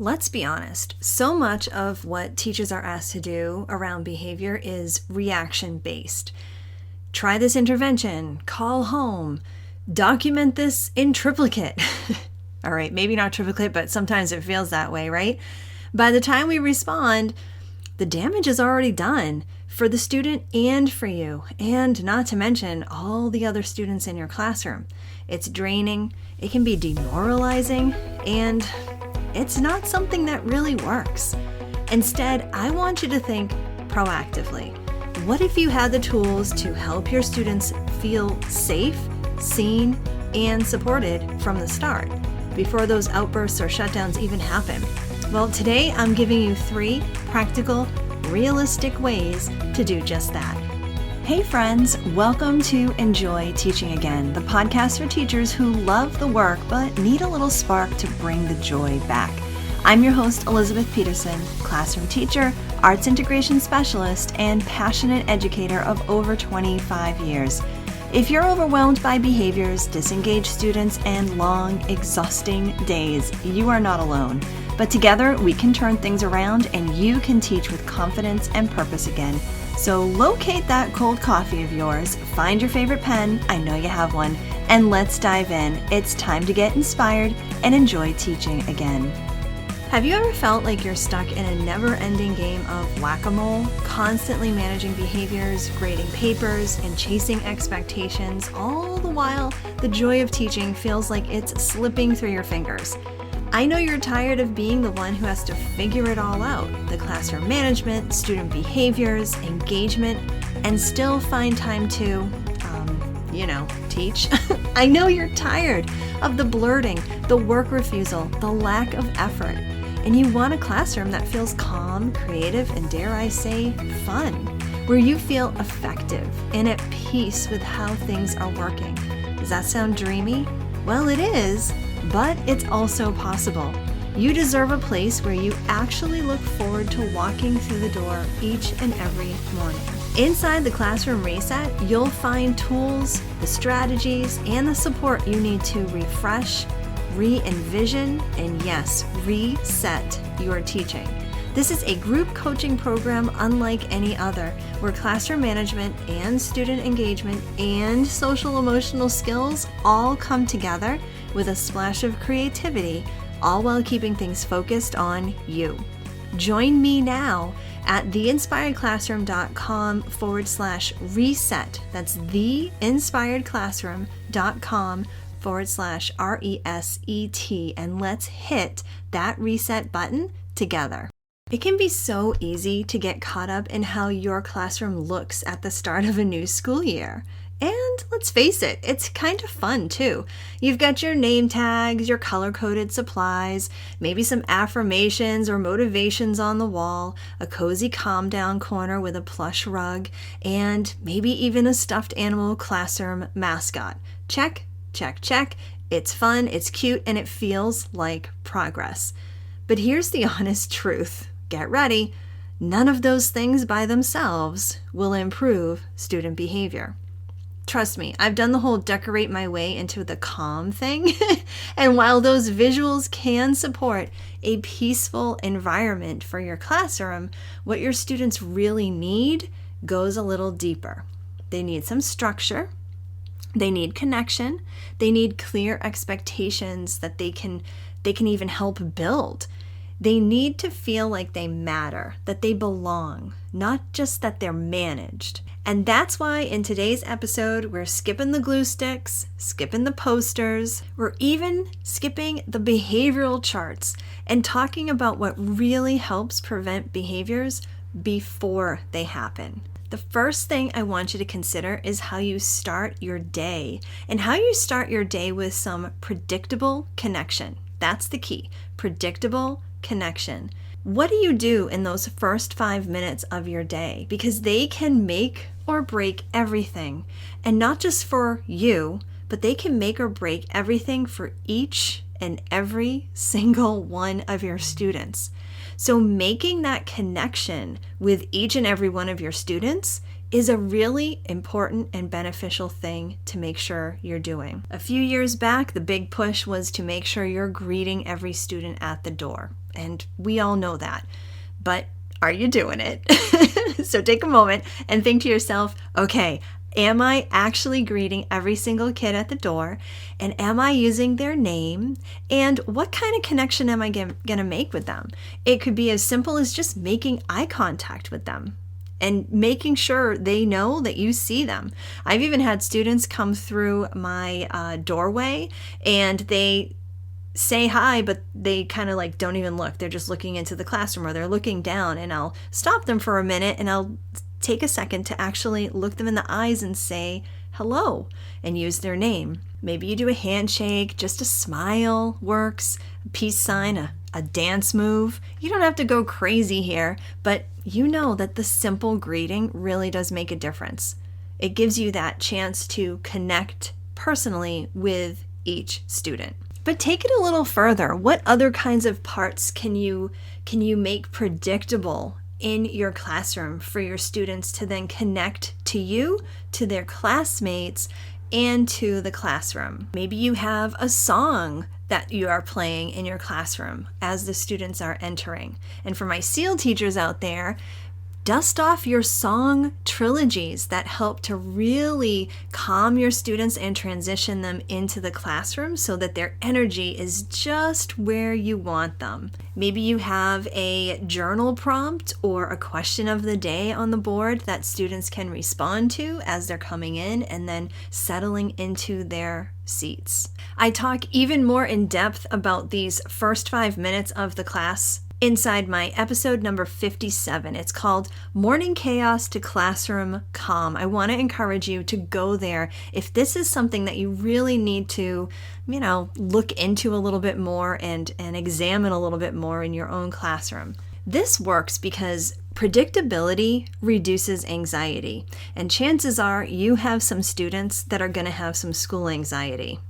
Let's be honest, so much of what teachers are asked to do around behavior is reaction-based. Try this intervention, call home, document this in triplicate. All right, maybe not triplicate, but sometimes it feels that way, right? By the time we respond, the damage is already done for the student and for you, and not to mention all the other students in your classroom. It's draining, it can be demoralizing, and it's not something that really works. Instead, I want you to think proactively. What if you had the tools to help your students feel safe, seen, and supported from the start, before those outbursts or shutdowns even happen? Well, today I'm giving you 3 practical, realistic ways to do just that. Hey friends, welcome to Enjoy Teaching Again, the podcast for teachers who love the work but need a little spark to bring the joy back. I'm your host, Elizabeth Peterson, classroom teacher, arts integration specialist, and passionate educator of over 25 years. If you're overwhelmed by behaviors, disengaged students, and long, exhausting days, you are not alone. But together, we can turn things around and you can teach with confidence and purpose again. So locate that cold coffee of yours, find your favorite pen, I know you have one, and let's dive in. It's time to get inspired and enjoy teaching again. Have you ever felt like you're stuck in a never-ending game of whack-a-mole, constantly managing behaviors, grading papers, and chasing expectations, all the while the joy of teaching feels like it's slipping through your fingers? I know you're tired of being the one who has to figure it all out, the classroom management, student behaviors, engagement, and still find time to, teach. I know you're tired of the blurting, the work refusal, the lack of effort, and you want a classroom that feels calm, creative, and dare I say, fun, where you feel effective and at peace with how things are working. Does that sound dreamy? Well, it is. But it's also possible. You deserve a place where you actually look forward to walking through the door each and every morning. Inside the Classroom Reset, you'll find tools, the strategies, and the support you need to refresh, re-envision, and yes, reset your teaching. This is a group coaching program unlike any other, where classroom management and student engagement and social emotional skills all come together with a splash of creativity, all while keeping things focused on you. Join me now at theinspiredclassroom.com/reset. That's theinspiredclassroom.com/RESET, and let's hit that reset button together. It can be so easy to get caught up in how your classroom looks at the start of a new school year. And let's face it, it's kind of fun too. You've got your name tags, your color-coded supplies, maybe some affirmations or motivations on the wall, a cozy calm-down corner with a plush rug, and maybe even a stuffed animal classroom mascot. Check, check, check. It's fun, it's cute, and it feels like progress. But here's the honest truth. Get ready. None of those things by themselves will improve student behavior. Trust me, I've done the whole decorate my way into the calm thing. And while those visuals can support a peaceful environment for your classroom, what your students really need goes a little deeper. They need some structure. They need connection. They need clear expectations that they can even help build. They need to feel like they matter, that they belong, not just that they're managed. And that's why in today's episode, we're skipping the glue sticks, skipping the posters, we're even skipping the behavioral charts and talking about what really helps prevent behaviors before they happen. The first thing I want you to consider is how you start your day, and how you start your day with some predictable connection. That's the key, predictable connection. What do you do in those first 5 minutes of your day? Because they can make or break everything. And not just for you, but they can make or break everything for each and every single one of your students. So making that connection with each and every one of your students is a really important and beneficial thing to make sure you're doing. A few years back, the big push was to make sure you're greeting every student at the door. And we all know that. But are you doing it? So take a moment and think to yourself, okay, am I actually greeting every single kid at the door? And am I using their name? And what kind of connection am I going to make with them? It could be as simple as just making eye contact with them and making sure they know that you see them. I've even had students come through my doorway and they say hi, but they kind of like don't even look. They're just looking into the classroom or they're looking down, and I'll stop them for a minute and I'll take a second to actually look them in the eyes and say hello and use their name. Maybe you do a handshake, just a smile works, a peace sign, a dance move. You don't have to go crazy here, but you know that the simple greeting really does make a difference. It gives you that chance to connect personally with each student. But take it a little further. What other kinds of parts can you make predictable in your classroom for your students to then connect to you, to their classmates, and to the classroom? Maybe you have a song that you are playing in your classroom as the students are entering. And for my SEAL teachers out there, dust off your song trilogies that help to really calm your students and transition them into the classroom so that their energy is just where you want them. Maybe you have a journal prompt or a question of the day on the board that students can respond to as they're coming in and then settling into their seats. I talk even more in depth about these first 5 minutes of the class inside my episode number 57. It's called Morning Chaos to Classroom Calm. I want to encourage you to go there if this is something that you really need to, look into a little bit more and examine a little bit more in your own classroom. This works because predictability reduces anxiety, and chances are you have some students that are going to have some school anxiety.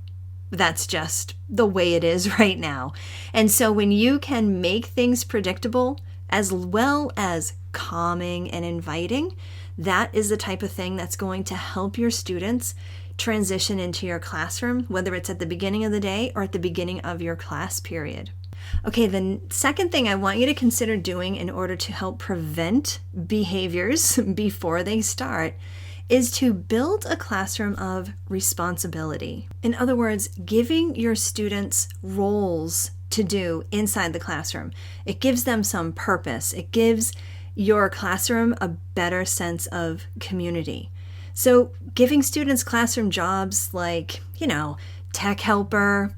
That's just the way it is right now. And so when you can make things predictable as well as calming and inviting, that is the type of thing that's going to help your students transition into your classroom, whether it's at the beginning of the day or at the beginning of your class period. Okay, the second thing I want you to consider doing in order to help prevent behaviors before they start is to build a classroom of responsibility. In other words, giving your students roles to do inside the classroom. It gives them some purpose. It gives your classroom a better sense of community. So giving students classroom jobs like, tech helper,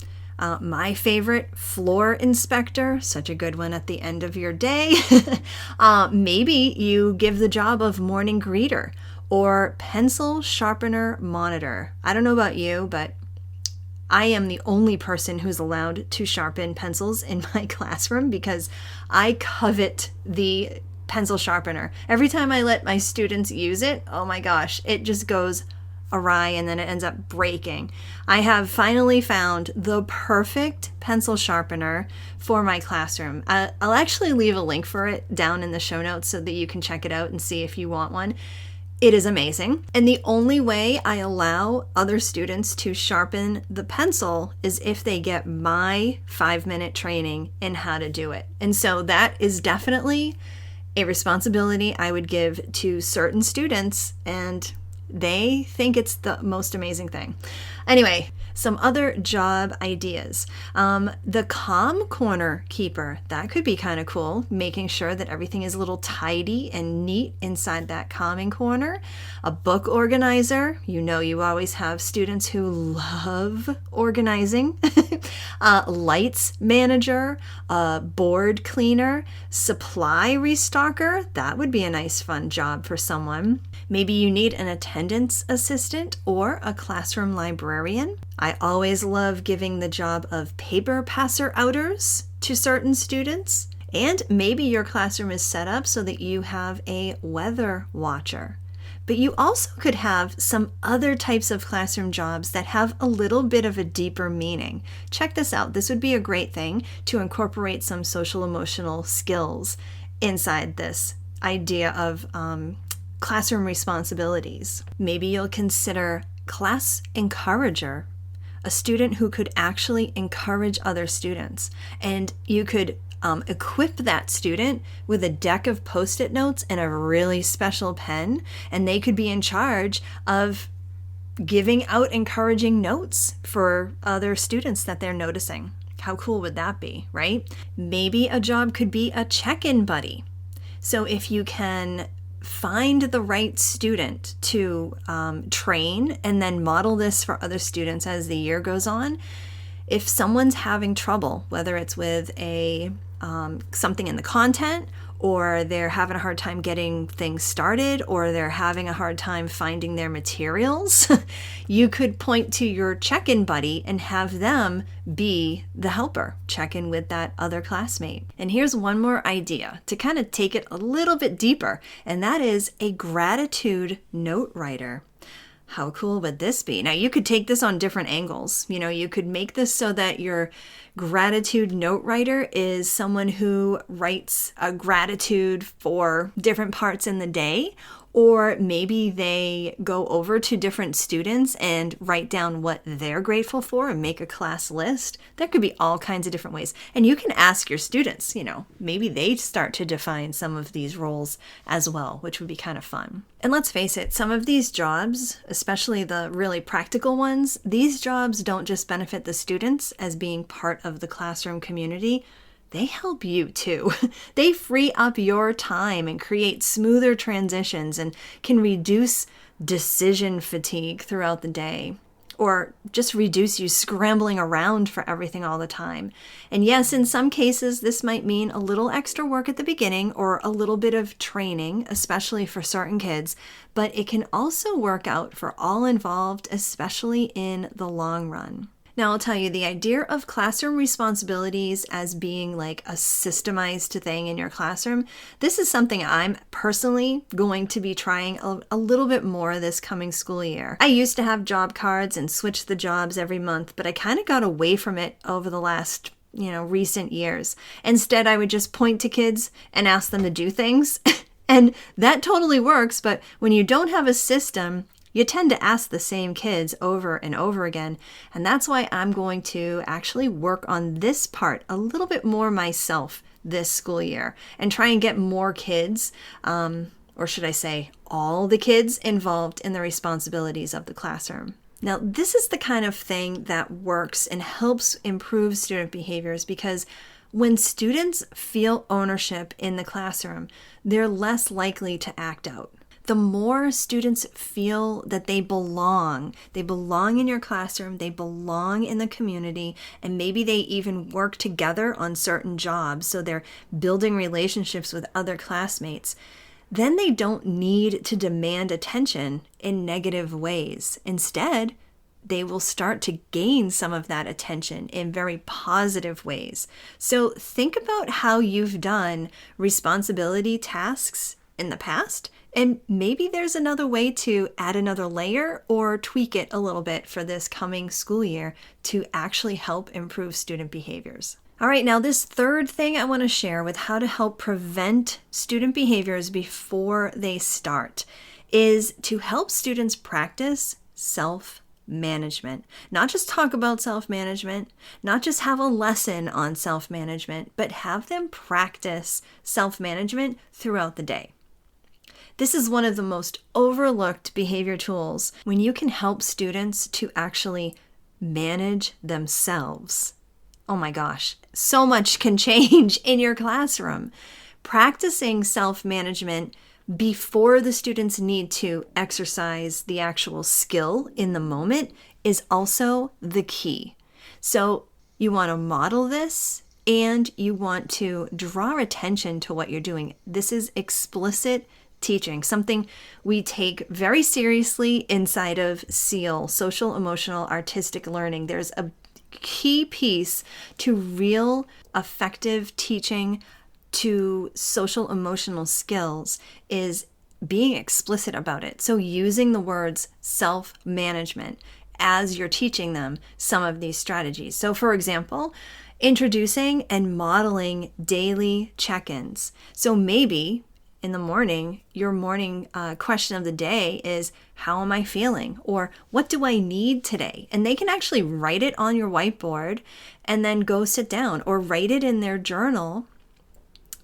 my favorite, floor inspector, such a good one at the end of your day. Maybe you give the job of morning greeter or pencil sharpener monitor. I don't know about you, but I am the only person who's allowed to sharpen pencils in my classroom because I covet the pencil sharpener. Every time I let my students use it, oh my gosh, it just goes awry and then it ends up breaking. I have finally found the perfect pencil sharpener for my classroom. I'll actually leave a link for it down in the show notes so that you can check it out and see if you want one. It is amazing. And the only way I allow other students to sharpen the pencil is if they get my 5-minute training in how to do it. And so that is definitely a responsibility I would give to certain students, and they think it's the most amazing thing. Anyway, some other job ideas. The calm corner keeper, that could be kind of cool, making sure that everything is a little tidy and neat inside that calming corner. A book organizer, you always have students who love organizing. Lights manager, board cleaner, supply restocker, that would be a nice fun job for someone. Maybe you need an attendance assistant or a classroom librarian. I always love giving the job of paper passer-outers to certain students. And maybe your classroom is set up so that you have a weather watcher. But you also could have some other types of classroom jobs that have a little bit of a deeper meaning. Check this out. This would be a great thing to incorporate some social emotional skills inside this idea of classroom responsibilities. Maybe you'll consider class encourager, a student who could actually encourage other students. And you could equip that student with a deck of Post-it notes and a really special pen, and they could be in charge of giving out encouraging notes for other students that they're noticing. How cool would that be, right? Maybe a job could be a check-in buddy. So if you can find the right student to train and then model this for other students as the year goes on, if someone's having trouble, whether it's with something in the content, or they're having a hard time getting things started, or they're having a hard time finding their materials, you could point to your check-in buddy and have them be the helper, check in with that other classmate. And here's one more idea to kind of take it a little bit deeper, and that is a gratitude note writer. How cool would this be? Now, you could take this on different angles. You could make this so that your gratitude note writer is someone who writes a gratitude for different parts in the day, or maybe they go over to different students and write down what they're grateful for and make a class list. There could be all kinds of different ways. And you can ask your students, maybe they start to define some of these roles as well, which would be kind of fun. And let's face it, some of these jobs, especially the really practical ones, these jobs don't just benefit the students as being part of the classroom community. They help you too. They free up your time and create smoother transitions and can reduce decision fatigue throughout the day, or just reduce you scrambling around for everything all the time. And yes, in some cases, this might mean a little extra work at the beginning or a little bit of training, especially for certain kids, but it can also work out for all involved, especially in the long run. Now, I'll tell you, the idea of classroom responsibilities as being like a systemized thing in your classroom, this is something I'm personally going to be trying a little bit more this coming school year. I used to have job cards and switch the jobs every month, but I kind of got away from it over the last recent years. Instead, I would just point to kids and ask them to do things. And that totally works, but when you don't have a system, you tend to ask the same kids over and over again. And that's why I'm going to actually work on this part a little bit more myself this school year and try and get more kids, or should I say all the kids, involved in the responsibilities of the classroom. Now, this is the kind of thing that works and helps improve student behaviors, because when students feel ownership in the classroom, they're less likely to act out. The more students feel that they belong in your classroom, they belong in the community, and maybe they even work together on certain jobs, so they're building relationships with other classmates, then they don't need to demand attention in negative ways. Instead, they will start to gain some of that attention in very positive ways. So think about how you've done responsibility tasks in the past, and maybe there's another way to add another layer or tweak it a little bit for this coming school year to actually help improve student behaviors. All right, now this third thing I want to share with how to help prevent student behaviors before they start is to help students practice self-management. Not just talk about self-management, not just have a lesson on self-management, but have them practice self-management throughout the day. This is one of the most overlooked behavior tools when you can help students to actually manage themselves. Oh my gosh, so much can change in your classroom. Practicing self-management before the students need to exercise the actual skill in the moment is also the key. So you want to model this and you want to draw attention to what you're doing. This is explicit teaching, something we take very seriously inside of SEAL, social, emotional, artistic learning. There's a key piece to real effective teaching to social emotional skills is being explicit about it. So using the words self-management as you're teaching them some of these strategies. So for example, introducing and modeling daily check-ins. So maybe in the morning, your morning question of the day is, how am I feeling? Or what do I need today? And they can actually write it on your whiteboard and then go sit down or write it in their journal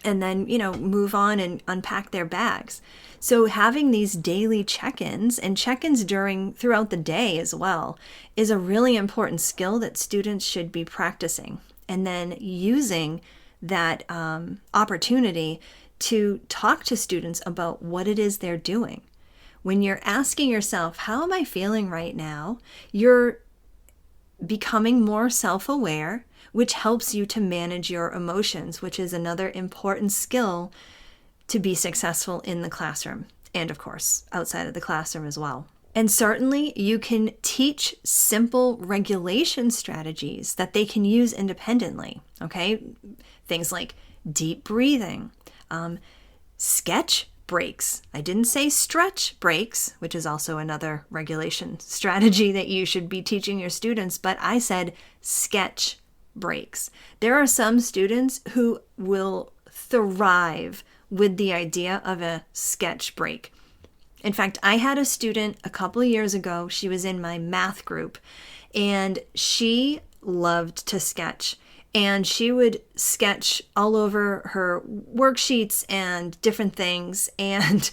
and then, move on and unpack their bags. So having these daily check-ins and check-ins throughout the day as well is a really important skill that students should be practicing, and then using that opportunity to talk to students about what it is they're doing. When you're asking yourself, how am I feeling right now? You're becoming more self-aware, which helps you to manage your emotions, which is another important skill to be successful in the classroom, and of course, outside of the classroom as well. And certainly, you can teach simple regulation strategies that they can use independently, okay? Things like deep breathing, sketch breaks. I didn't say stretch breaks, which is also another regulation strategy that you should be teaching your students, but I said sketch breaks. There are some students who will thrive with the idea of a sketch break. In fact, I had a student a couple of years ago. She was in my math group, and she loved to sketch. And she would sketch all over her worksheets and different things. And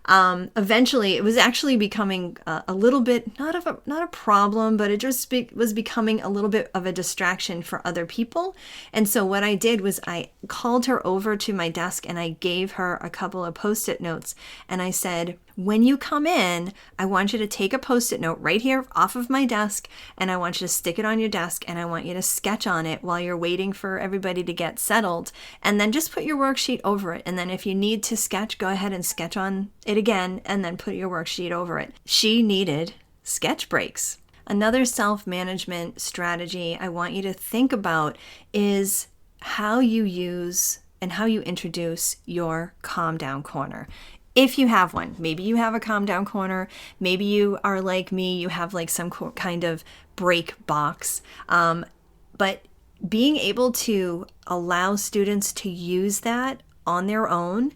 eventually, it was actually becoming a little bit, not a problem, but it just was becoming a little bit of a distraction for other people. And so what I did was I called her over to my desk and I gave her a couple of Post-it notes. And I said, when you come in, I want you to take a Post-it note right here off of my desk, and I want you to stick it on your desk, and I want you to sketch on it while you're waiting for everybody to get settled, and then just put your worksheet over it. And then if you need to sketch, go ahead and sketch on it again, and then put your worksheet over it. She needed sketch breaks. Another self-management strategy I want you to think about is how you use and how you introduce your calm down corner. If you have one, maybe you have a calm down corner, maybe you are like me, you have like some kind of break box, but being able to allow students to use that on their own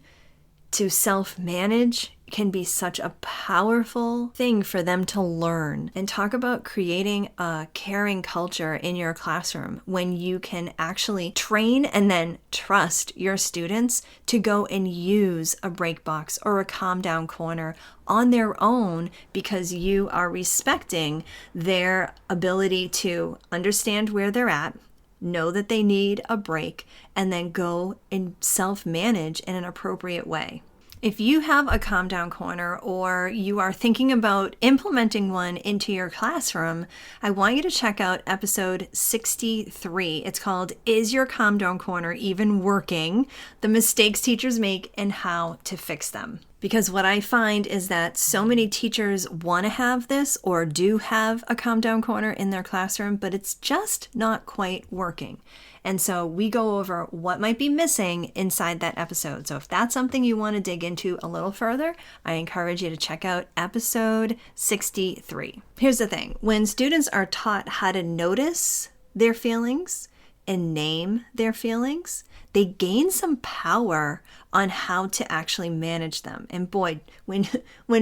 to self-manage can be such a powerful thing for them to learn. And talk about creating a caring culture in your classroom when you can actually train and then trust your students to go and use a break box or a calm down corner on their own, because you are respecting their ability to understand where they're at, know that they need a break, and then go and self-manage in an appropriate way. If you have a calm down corner or you are thinking about implementing one into your classroom, I want you to check out episode 63. It's called, Is Your Calm Down Corner Even Working? The Mistakes Teachers Make and How to Fix Them. Because what I find is that so many teachers want to have this or do have a calm down corner in their classroom, but it's just not quite working. And so we go over what might be missing inside that episode. So if that's something you want to dig into a little further, I encourage you to check out episode 63. Here's the thing. When students are taught how to notice their feelings and name their feelings, they gain some power on how to actually manage them. And boy, when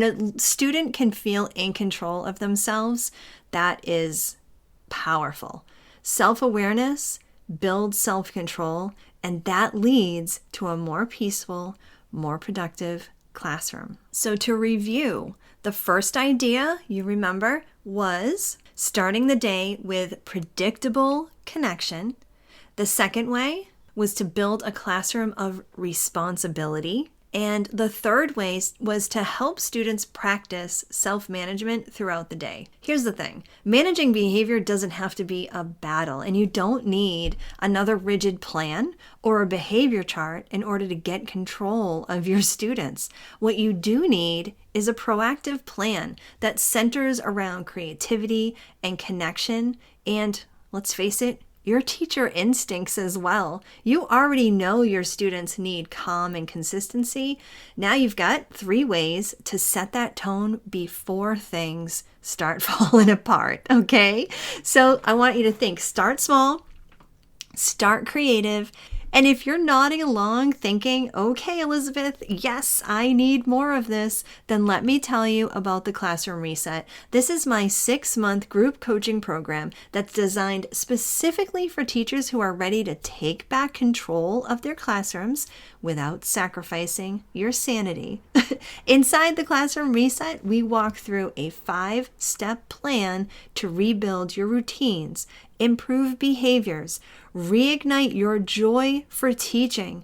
a student can feel in control of themselves, that is powerful. Self-awareness builds self-control, and that leads to a more peaceful, more productive classroom. So to review, the first idea, you remember, was starting the day with predictable connection. The second way was to build a classroom of responsibility. And the third way was to help students practice self-management throughout the day. Here's the thing. Managing behavior doesn't have to be a battle, and you don't need another rigid plan or a behavior chart in order to get control of your students. What you do need is a proactive plan that centers around creativity and connection and, let's face it, your teacher instincts as well. You already know your students need calm and consistency. Now you've got 3 ways to set that tone before things start falling apart, okay? So I want you to think, start small, start creative, And if you're nodding along thinking, okay, Elizabeth, yes, I need more of this, then let me tell you about the Classroom Reset. This is my 6-month group coaching program that's designed specifically for teachers who are ready to take back control of their classrooms without sacrificing your sanity. Inside the Classroom Reset, we walk through a 5-step plan to rebuild your routines, improve behaviors, reignite your joy for teaching,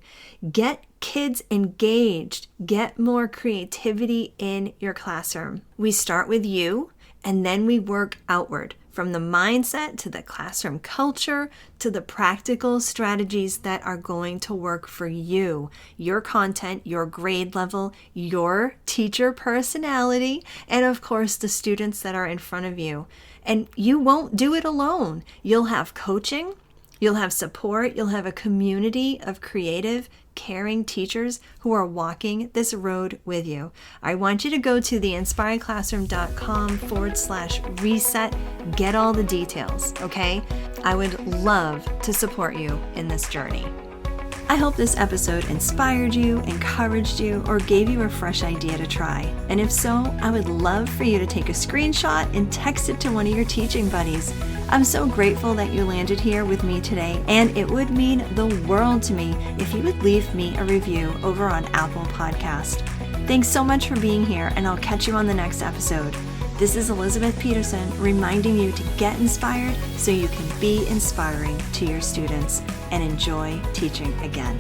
get kids engaged, get more creativity in your classroom. We start with you, and then we work outward from the mindset to the classroom culture to the practical strategies that are going to work for you, your content, your grade level, your teacher personality, and of course the students that are in front of you. And you won't do it alone. You'll have coaching, you'll have support, you'll have a community of creative, caring teachers who are walking this road with you. I want you to go to theinspiredclassroom.com/reset, get all the details, okay? I would love to support you in this journey. I hope this episode inspired you, encouraged you, or gave you a fresh idea to try. And if so, I would love for you to take a screenshot and text it to one of your teaching buddies. I'm so grateful that you landed here with me today, and it would mean the world to me if you would leave me a review over on Apple Podcast. Thanks so much for being here, and I'll catch you on the next episode. This is Elizabeth Peterson reminding you to get inspired so you can be inspiring to your students and enjoy teaching again.